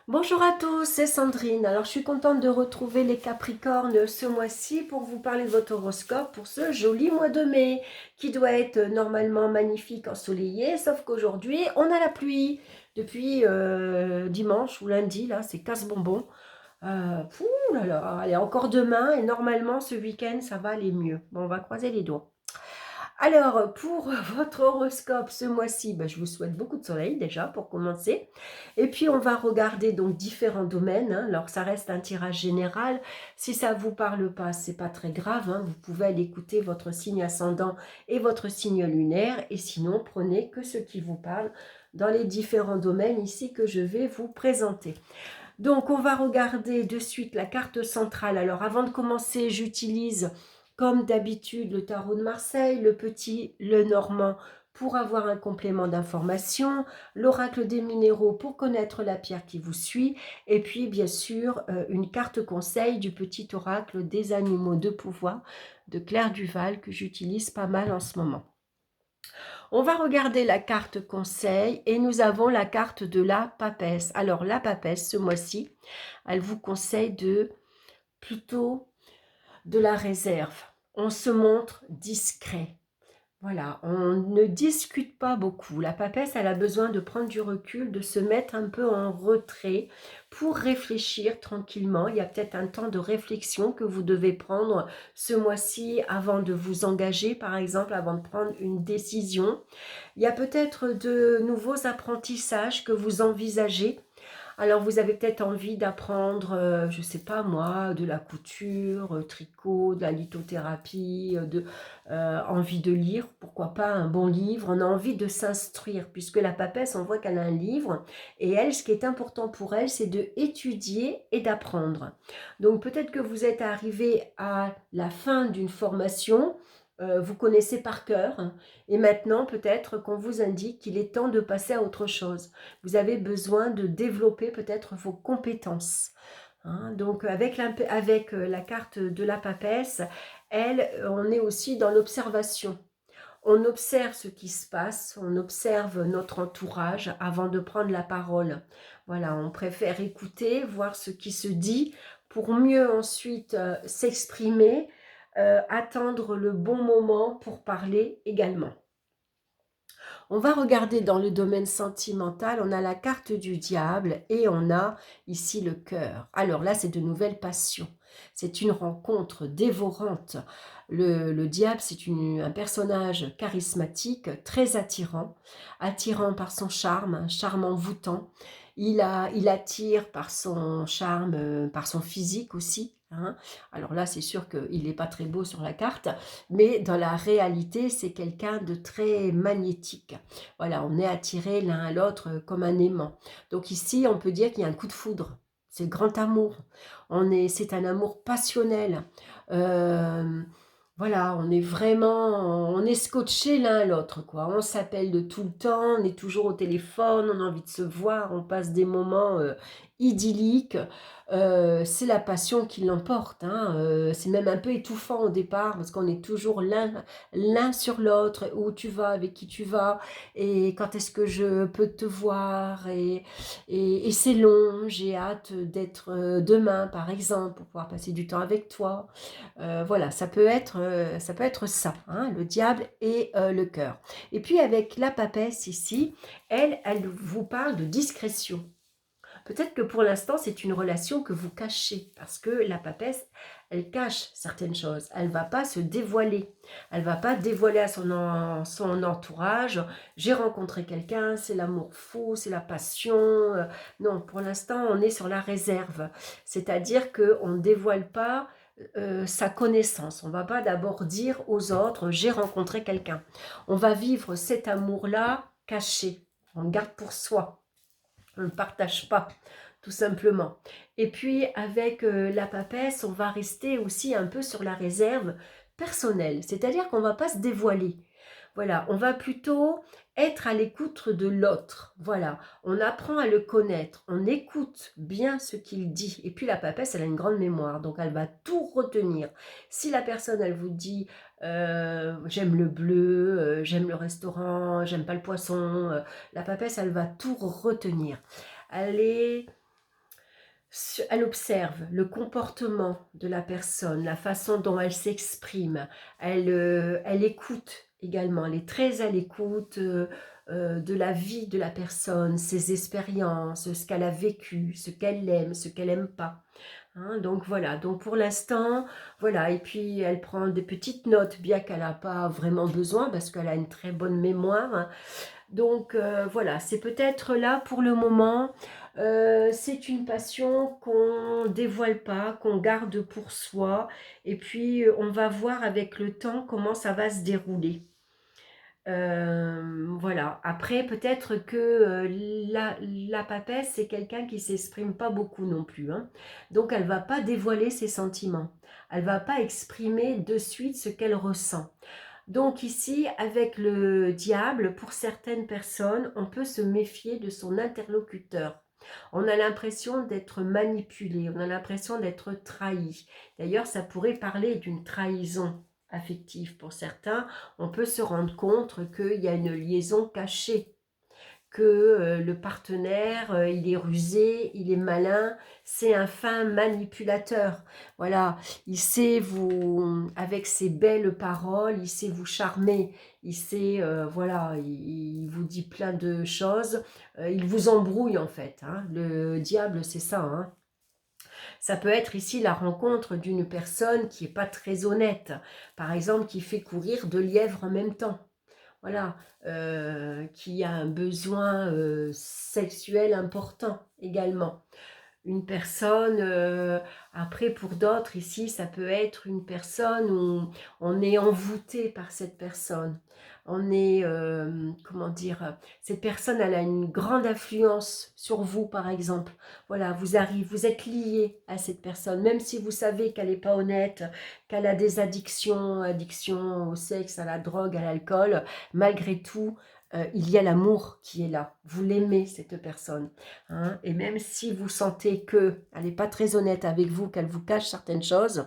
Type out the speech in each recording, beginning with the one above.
Bonjour à tous, c'est Sandrine. Alors, je suis contente de retrouver les Capricornes ce mois-ci pour vous parler de votre horoscope pour ce joli mois de mai qui doit être normalement magnifique, ensoleillé, sauf qu'aujourd'hui, on a la pluie. Depuis dimanche ou lundi, là, c'est casse-bonbon. Pouh là là, allez, encore demain et normalement, ce week-end, ça va aller mieux. Bon, on va croiser les doigts. Alors, pour votre horoscope ce mois-ci, ben, je vous souhaite beaucoup de soleil déjà pour commencer. Et puis, on va regarder donc différents domaines, hein. Alors, ça reste un tirage général. Si ça ne vous parle pas, c'est pas très grave, hein. Vous pouvez aller écouter votre signe ascendant et votre signe lunaire. Et sinon, prenez que ce qui vous parle dans les différents domaines ici que je vais vous présenter. Donc, on va regarder de suite la carte centrale. Alors, avant de commencer, j'utilise, comme d'habitude, le tarot de Marseille, le petit, le normand, pour avoir un complément d'information, l'oracle des minéraux pour connaître la pierre qui vous suit, et puis, bien sûr, une carte conseil du petit oracle des animaux de pouvoir de Claire Duval, que j'utilise pas mal en ce moment. On va regarder la carte conseil et nous avons la carte de la papesse. Alors la papesse, ce mois-ci, elle vous conseille plutôt de la réserve. On se montre discret. Voilà, on ne discute pas beaucoup. La papesse, elle a besoin de prendre du recul, de se mettre un peu en retrait pour réfléchir tranquillement. Il y a peut-être un temps de réflexion que vous devez prendre ce mois-ci avant de vous engager, par exemple, avant de prendre une décision. Il y a peut-être de nouveaux apprentissages que vous envisagez. Alors, vous avez peut-être envie d'apprendre, je ne sais pas moi, de la couture, tricot, de la lithothérapie, envie de lire, pourquoi pas un bon livre. On a envie de s'instruire, puisque la papesse, on voit qu'elle a un livre. Et elle, ce qui est important pour elle, c'est d'étudier et d'apprendre. Donc, peut-être que vous êtes arrivé à la fin d'une formation, vous connaissez par cœur, hein, et maintenant, peut-être qu'on vous indique qu'il est temps de passer à autre chose. Vous avez besoin de développer peut-être vos compétences, hein. Donc avec la carte de la papesse, elle, on est aussi dans l'observation. On observe ce qui se passe, on observe notre entourage avant de prendre la parole. Voilà, on préfère écouter, voir ce qui se dit pour mieux ensuite s'exprimer, attendre le bon moment pour parler également. On va regarder dans le domaine sentimental, on a la carte du diable et on a ici le cœur. Alors là, c'est de nouvelles passions. C'est une rencontre dévorante. Le diable, c'est un personnage charismatique, très attirant, attirant par son charme, un charme envoûtant. Il attire par son charme, par son physique aussi, hein. Alors là, c'est sûr qu'il n'est pas très beau sur la carte, mais dans la réalité, c'est quelqu'un de très magnétique. Voilà, on est attiré l'un à l'autre comme un aimant. Donc ici, on peut dire qu'il y a un coup de foudre. C'est le grand amour. C'est un amour passionnel. Euh, voilà, on est scotché l'un à l'autre, quoi. On s'appelle de tout le temps, on est toujours au téléphone, on a envie de se voir, on passe des moments idylliques. C'est la passion qui l'emporte, hein. C'est même un peu étouffant au départ parce qu'on est toujours l'un sur l'autre, où tu vas, avec qui tu vas, et quand est-ce que je peux te voir, et c'est long, j'ai hâte d'être demain par exemple pour pouvoir passer du temps avec toi. Voilà, ça peut être ça, hein, le diable et le cœur. Et puis avec la papesse ici, elle vous parle de discrétion. Peut-être que pour l'instant, c'est une relation que vous cachez, parce que la papesse, elle cache certaines choses. Elle ne va pas se dévoiler. Elle ne va pas dévoiler à son entourage. J'ai rencontré quelqu'un, c'est l'amour fou, c'est la passion. Non, pour l'instant, on est sur la réserve. C'est-à-dire qu'on ne dévoile pas sa connaissance. On ne va pas d'abord dire aux autres, j'ai rencontré quelqu'un. On va vivre cet amour-là caché. On le garde pour soi. On ne partage pas, tout simplement. Et puis, avec la papesse, on va rester aussi un peu sur la réserve personnelle, c'est-à-dire qu'on ne va pas se dévoiler. Voilà, on va plutôt être à l'écoute de l'autre. Voilà, on apprend à le connaître, on écoute bien ce qu'il dit. Et puis la papesse, elle a une grande mémoire, donc elle va tout retenir. Si la personne, elle vous dit j'aime le bleu, j'aime le restaurant, j'aime pas le poisson, la papesse, elle va tout retenir. Elle est Elle observe le comportement de la personne, la façon dont elle s'exprime, elle écoute également, elle est très à l'écoute de la vie de la personne, ses expériences, ce qu'elle a vécu, ce qu'elle aime, ce qu'elle n'aime pas. Hein, donc voilà, donc pour l'instant, voilà, et puis elle prend des petites notes, bien qu'elle n'a pas vraiment besoin, parce qu'elle a une très bonne mémoire, hein. Donc voilà, c'est peut-être là pour le moment. C'est une passion qu'on ne dévoile pas, qu'on garde pour soi. Et puis on va voir avec le temps comment ça va se dérouler. Voilà. Après, peut-être que la papesse, c'est quelqu'un qui s'exprime pas beaucoup non plus, hein. Donc elle va pas dévoiler ses sentiments. Elle va pas exprimer de suite ce qu'elle ressent. Donc ici, avec le diable, pour certaines personnes, on peut se méfier de son interlocuteur. On a l'impression d'être manipulé, on a l'impression d'être trahi. D'ailleurs, ça pourrait parler d'une trahison affective pour certains. On peut se rendre compte qu'il y a une liaison cachée, que le partenaire, il est rusé, il est malin, c'est un fin manipulateur. Voilà, il sait vous, avec ses belles paroles, il sait vous charmer, il sait, voilà, il vous dit plein de choses, il vous embrouille en fait, hein. Le diable, c'est ça, hein. Ça peut être ici la rencontre d'une personne qui n'est pas très honnête, par exemple qui fait courir 2 lièvres en même temps. Voilà, qui a un besoin sexuel important également. Une personne, après pour d'autres ici, ça peut être une personne où on est envoûté par cette personne. On est, comment dire, cette personne, elle a une grande influence sur vous, par exemple. Voilà, vous êtes lié à cette personne, même si vous savez qu'elle n'est pas honnête, qu'elle a des addictions, addiction au sexe, à la drogue, à l'alcool, malgré tout, il y a l'amour qui est là. Vous l'aimez, cette personne. Hein, et même si vous sentez qu'elle n'est pas très honnête avec vous, qu'elle vous cache certaines choses,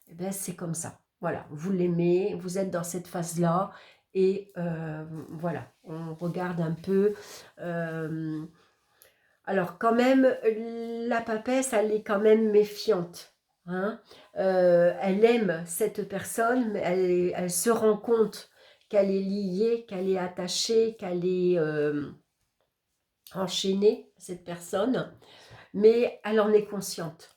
eh ben c'est comme ça. Voilà, vous l'aimez, vous êtes dans cette phase-là, et voilà, on regarde un peu. Alors quand même, la papesse, elle est quand même méfiante. Hein. Elle aime cette personne, mais elle se rend compte qu'elle est liée, qu'elle est attachée, qu'elle est enchaînée, cette personne, mais elle en est consciente.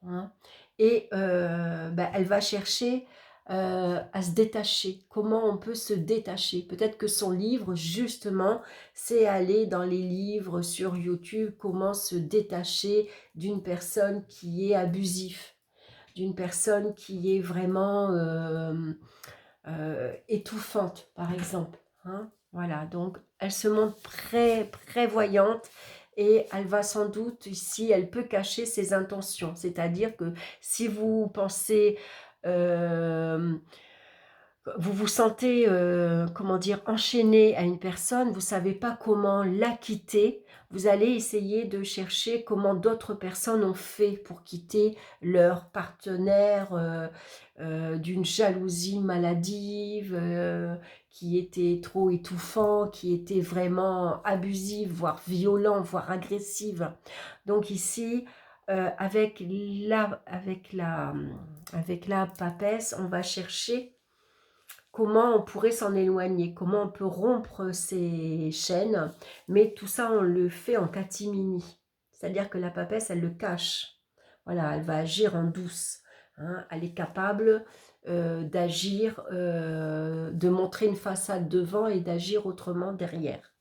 Hein. Et elle va chercher à se détacher. Comment on peut se détacher? Peut-être que son livre, justement, c'est aller dans les livres sur YouTube, comment se détacher d'une personne qui est abusive, d'une personne qui est vraiment étouffante, par exemple. Hein. Voilà, donc elle se montre prévoyante, et elle va sans doute ici, elle peut cacher ses intentions. C'est-à-dire que si vous pensez, vous vous sentez, comment dire, enchaîné à une personne, vous ne savez pas comment la quitter, vous allez essayer de chercher comment d'autres personnes ont fait pour quitter leur partenaire, d'une jalousie maladive, qui était trop étouffant, qui était vraiment abusive, voire violent, voire agressive. Donc ici, avec la papesse, on va chercher comment on pourrait s'en éloigner, comment on peut rompre ces chaînes, mais tout ça, on le fait en catimini. C'est-à-dire que la papesse, elle le cache. Voilà, elle va agir en douce. Hein. Elle est capable d'agir, de montrer une façade devant et d'agir autrement derrière.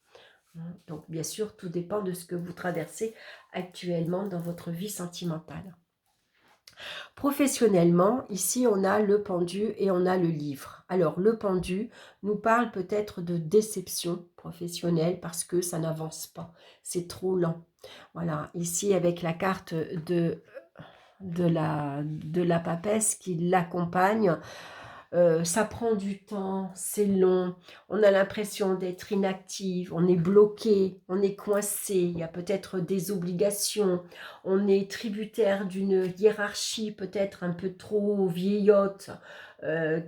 Hein. Donc, bien sûr, tout dépend de ce que vous traversez actuellement dans votre vie sentimentale. Professionnellement, ici on a le pendu et on a le livre. Alors le pendu nous parle peut-être de déception professionnelle parce que ça n'avance pas, c'est trop lent. Voilà, ici avec la carte de la papesse qui l'accompagne, ça prend du temps, c'est long, on a l'impression d'être inactive, on est bloqué, on est coincé, il y a peut-être des obligations, on est tributaire d'une hiérarchie peut-être un peu trop vieillotte,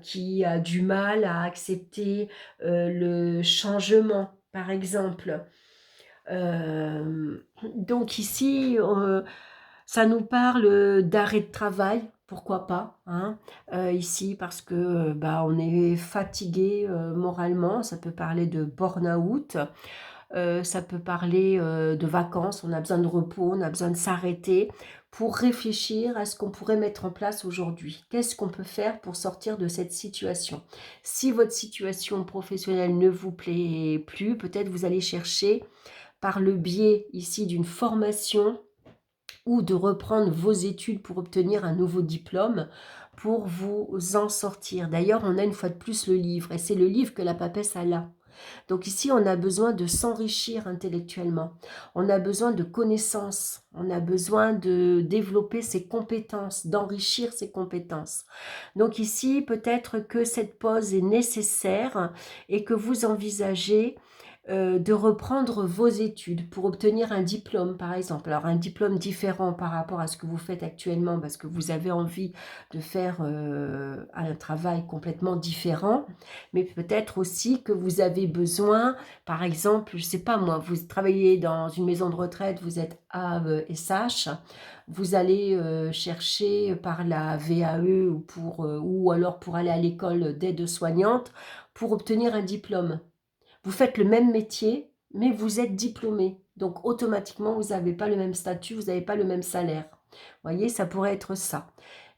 qui a du mal à accepter le changement, par exemple. Donc ici, Ça nous parle d'arrêt de travail, pourquoi pas, hein, ici, parce que bah, on est fatigué moralement. Ça peut parler de burn-out, ça peut parler de vacances. On a besoin de repos, on a besoin de s'arrêter pour réfléchir à ce qu'on pourrait mettre en place aujourd'hui. Qu'est-ce qu'on peut faire pour sortir de cette situation? Si votre situation professionnelle ne vous plaît plus, peut-être vous allez chercher par le biais ici d'une formation ou de reprendre vos études pour obtenir un nouveau diplôme pour vous en sortir. D'ailleurs, on a une fois de plus le livre, et c'est le livre que la papesse a là. Donc ici, on a besoin de s'enrichir intellectuellement, on a besoin de connaissances, on a besoin de développer ses compétences, d'enrichir ses compétences. Donc ici, peut-être que cette pause est nécessaire et que vous envisagez de reprendre vos études pour obtenir un diplôme, par exemple. Alors, un diplôme différent par rapport à ce que vous faites actuellement, parce que vous avez envie de faire un travail complètement différent, mais peut-être aussi que vous avez besoin, par exemple, je ne sais pas moi, vous travaillez dans une maison de retraite, vous êtes AESH, vous allez chercher par la VAE ou alors pour aller à l'école d'aide-soignante pour obtenir un diplôme. Vous faites le même métier, mais vous êtes diplômé. Donc, automatiquement, vous n'avez pas le même statut, vous n'avez pas le même salaire. Vous voyez, ça pourrait être ça.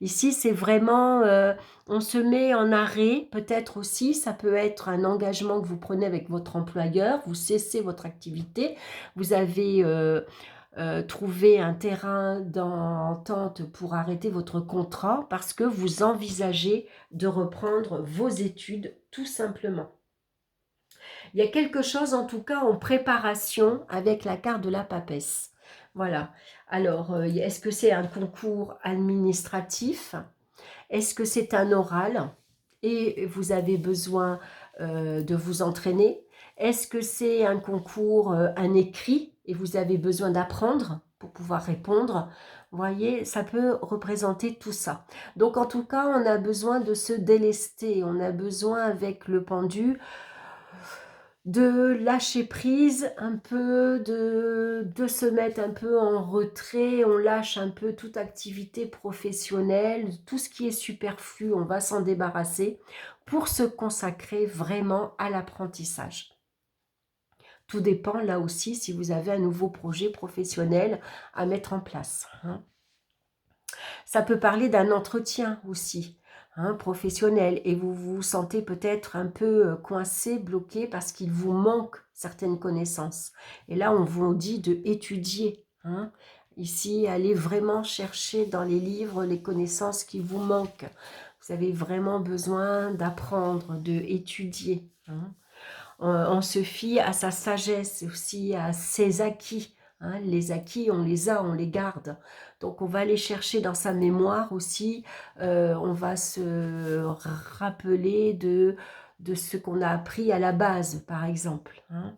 Ici, c'est vraiment, on se met en arrêt, peut-être aussi, ça peut être un engagement que vous prenez avec votre employeur, vous cessez votre activité, vous avez trouvé un terrain d'entente pour arrêter votre contrat parce que vous envisagez de reprendre vos études tout simplement. Il y a quelque chose en tout cas en préparation avec la carte de la papesse. Voilà. Alors, est-ce que c'est un concours administratif? Est-ce que c'est un oral? Et vous avez besoin de vous entraîner? Est-ce que c'est un concours, un écrit? Et vous avez besoin d'apprendre pour pouvoir répondre? Vous voyez, ça peut représenter tout ça. Donc, en tout cas, on a besoin de se délester. On a besoin, avec le pendu, de lâcher prise un peu, de se mettre un peu en retrait, on lâche un peu toute activité professionnelle, tout ce qui est superflu, on va s'en débarrasser pour se consacrer vraiment à l'apprentissage. Tout dépend là aussi si vous avez un nouveau projet professionnel à mettre en place, hein. Ça peut parler d'un entretien aussi, hein, professionnel, et vous vous sentez peut-être un peu coincé, bloqué, parce qu'il vous manque certaines connaissances. Et là, on vous dit de étudier, hein. Ici, allez vraiment chercher dans les livres les connaissances qui vous manquent. Vous avez vraiment besoin d'apprendre, d'étudier, hein. On se fie à sa sagesse, aussi à ses acquis, hein. Les acquis, on les a, on les garde. Donc, on va aller chercher dans sa mémoire aussi. On va se rappeler de ce qu'on a appris à la base, par exemple, hein.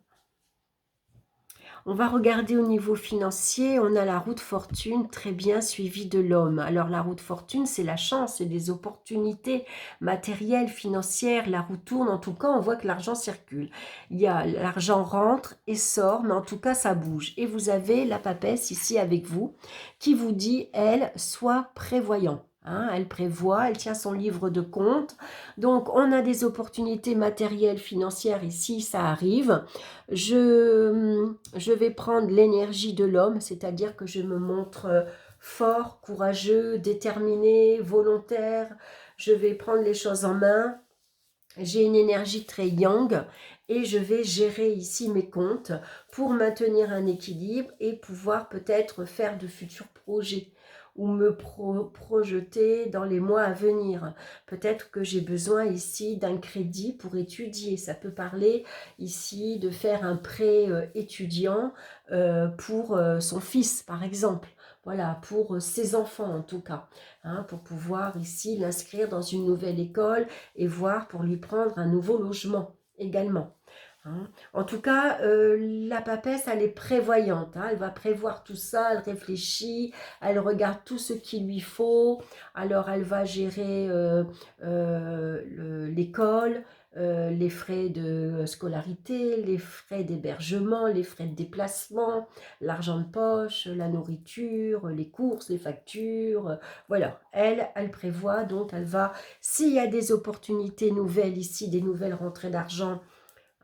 On va regarder au niveau financier, on a la roue de fortune très bien suivie de l'homme. Alors la roue de fortune, c'est la chance, c'est des opportunités matérielles, financières, la roue tourne, en tout cas on voit que l'argent circule. L'argent rentre et sort, mais en tout cas ça bouge. Et vous avez la papesse ici avec vous qui vous dit, elle, sois prévoyant. Hein, elle prévoit, elle tient son livre de compte. Donc on a des opportunités matérielles, financières ici, ça arrive. Je vais prendre l'énergie de l'homme, c'est-à-dire que je me montre fort, courageux, déterminé, volontaire. Je vais prendre les choses en main. J'ai une énergie très yang et je vais gérer ici mes comptes pour maintenir un équilibre et pouvoir peut-être faire de futurs projets ou me projeter dans les mois à venir. Peut-être que j'ai besoin ici d'un crédit pour étudier. Ça peut parler ici de faire un prêt étudiant pour son fils, par exemple. Voilà, pour ses enfants en tout cas, hein, pour pouvoir ici l'inscrire dans une nouvelle école et voir pour lui prendre un nouveau logement également, hein. En tout cas, la papesse, elle est prévoyante, hein, elle va prévoir tout ça, elle réfléchit, elle regarde tout ce qu'il lui faut, alors elle va gérer l'école, les frais de scolarité, les frais d'hébergement, les frais de déplacement, l'argent de poche, la nourriture, les courses, les factures. Voilà, elle prévoit, donc elle va, s'il y a des opportunités nouvelles ici, des nouvelles rentrées d'argent,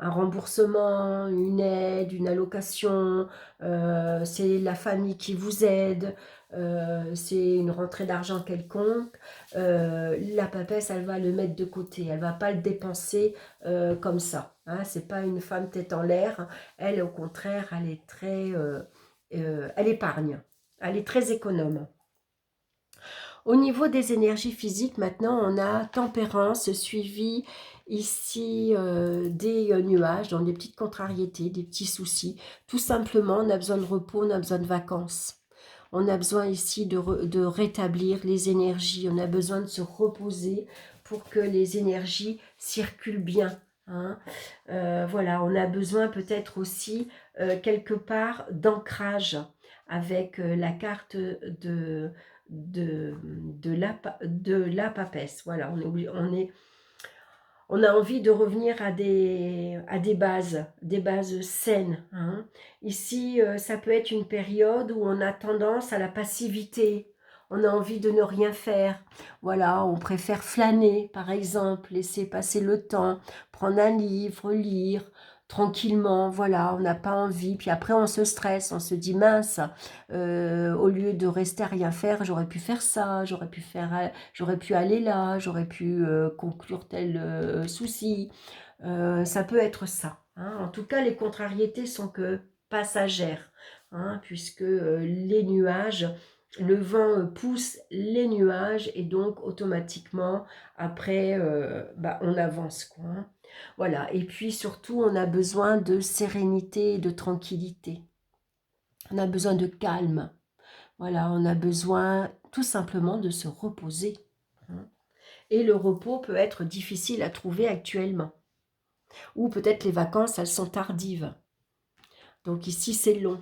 un remboursement, une aide, une allocation, c'est la famille qui vous aide, c'est une rentrée d'argent quelconque, la papesse, elle va le mettre de côté, elle va pas le dépenser comme ça. Hein, c'est pas une femme tête en l'air, elle au contraire, elle est très, elle épargne, elle est très économe. Au niveau des énergies physiques, maintenant, on a tempérance suivi ici des nuages, donc des petites contrariétés, des petits soucis. Tout simplement, on a besoin de repos, on a besoin de vacances. On a besoin ici de rétablir les énergies, on a besoin de se reposer pour que les énergies circulent bien. Hein. Voilà, on a besoin peut-être aussi quelque part d'ancrage avec la carte de la papesse. Voilà, on a envie de revenir à des bases saines. Hein. Ici, ça peut être une période où on a tendance à la passivité. On a envie de ne rien faire. Voilà, on préfère flâner, par exemple, laisser passer le temps, prendre un livre, lire tranquillement. Voilà, on n'a pas envie. Puis après, on se stresse, on se dit mince, au lieu de rester à rien faire, j'aurais pu faire ça, j'aurais pu aller là, j'aurais pu conclure tel souci. Ça peut être ça. Hein. En tout cas, les contrariétés sont que passagères, hein, puisque les nuages, le vent pousse les nuages et donc automatiquement, après, on avance, quoi. Hein. Voilà, et puis surtout, on a besoin de sérénité et de tranquillité. On a besoin de calme. Voilà, on a besoin tout simplement de se reposer. Hein. Et le repos peut être difficile à trouver actuellement. Ou peut-être les vacances, elles sont tardives. Donc ici, c'est long.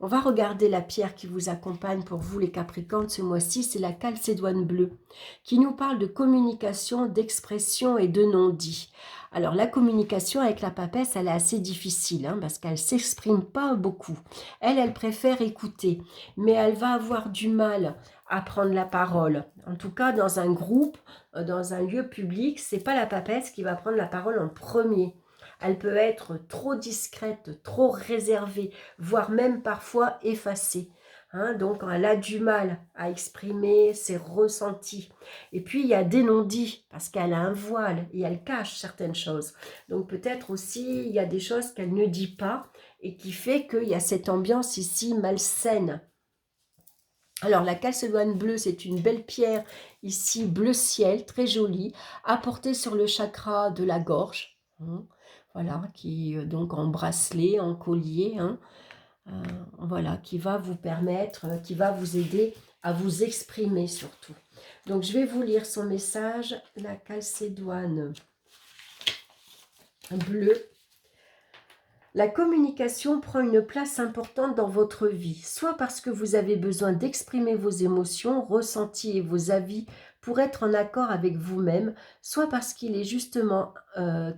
On va regarder la pierre qui vous accompagne pour vous, les Capricornes, ce mois-ci. C'est la calcédoine bleue, qui nous parle de communication, d'expression et de non-dit. Alors, la communication avec la papesse, elle est assez difficile, hein, parce qu'elle ne s'exprime pas beaucoup. Elle préfère écouter, mais elle va avoir du mal à prendre la parole. En tout cas, dans un groupe, dans un lieu public, c'est pas la papesse qui va prendre la parole en premier. Elle peut être trop discrète, trop réservée, voire même parfois effacée. Hein, donc, elle a du mal à exprimer ses ressentis. Et puis, il y a des non-dits, parce qu'elle a un voile et elle cache certaines choses. Donc, peut-être aussi, il y a des choses qu'elle ne dit pas et qui fait qu'il y a cette ambiance ici malsaine. Alors, la calcédoine bleue, c'est une belle pierre ici, bleu ciel, très jolie, apportée sur le chakra de la gorge. Hein, voilà, qui donc en bracelet, en collier, hein, voilà, qui va vous permettre, qui va vous aider à vous exprimer surtout. Donc, je vais vous lire son message. La calcédoine bleue. La communication prend une place importante dans votre vie, soit parce que vous avez besoin d'exprimer vos émotions, ressentis et vos avis pour être en accord avec vous-même, soit parce qu'il est justement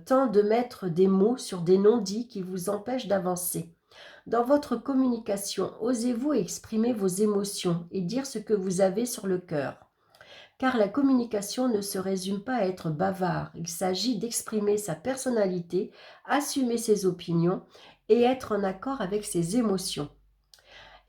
temps de mettre des mots sur des non-dits qui vous empêchent d'avancer. Dans votre communication, osez-vous exprimer vos émotions et dire ce que vous avez sur le cœur. Car la communication ne se résume pas à être bavard, il s'agit d'exprimer sa personnalité, assumer ses opinions et être en accord avec ses émotions.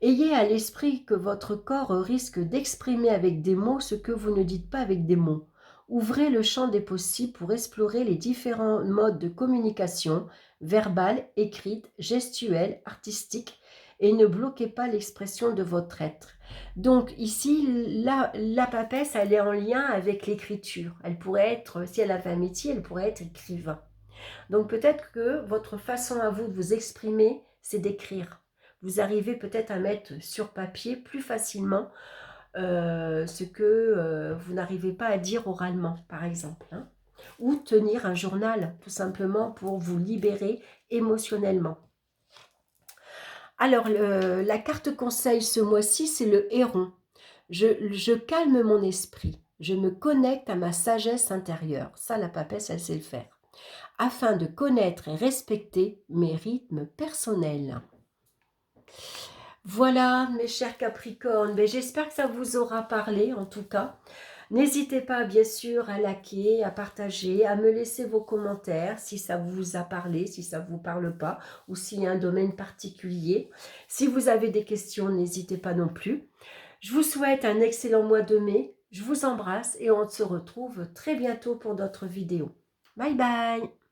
Ayez à l'esprit que votre corps risque d'exprimer avec des mots ce que vous ne dites pas avec des mots. Ouvrez le champ des possibles pour explorer les différents modes de communication, verbale, écrite, gestuelle, artistique, et ne bloquez pas l'expression de votre être. Donc ici, la papesse, elle est en lien avec l'écriture. Elle pourrait être, si elle avait un métier, elle pourrait être écrivain. Donc peut-être que votre façon à vous de vous exprimer, c'est d'écrire. Vous arrivez peut-être à mettre sur papier plus facilement ce que vous n'arrivez pas à dire oralement, par exemple. Hein. Ou tenir un journal, tout simplement pour vous libérer émotionnellement. Alors, la carte conseil ce mois-ci, c'est le héron. Je calme mon esprit. Je me connecte à ma sagesse intérieure. Ça, la papesse, elle sait le faire. Afin de connaître et respecter mes rythmes personnels. Voilà, mes chers Capricornes, ben, j'espère que ça vous aura parlé, en tout cas. N'hésitez pas, bien sûr, à liker, à partager, à me laisser vos commentaires, si ça vous a parlé, si ça ne vous parle pas, ou s'il y a un domaine particulier. Si vous avez des questions, n'hésitez pas non plus. Je vous souhaite un excellent mois de mai. Je vous embrasse et on se retrouve très bientôt pour d'autres vidéos. Bye bye!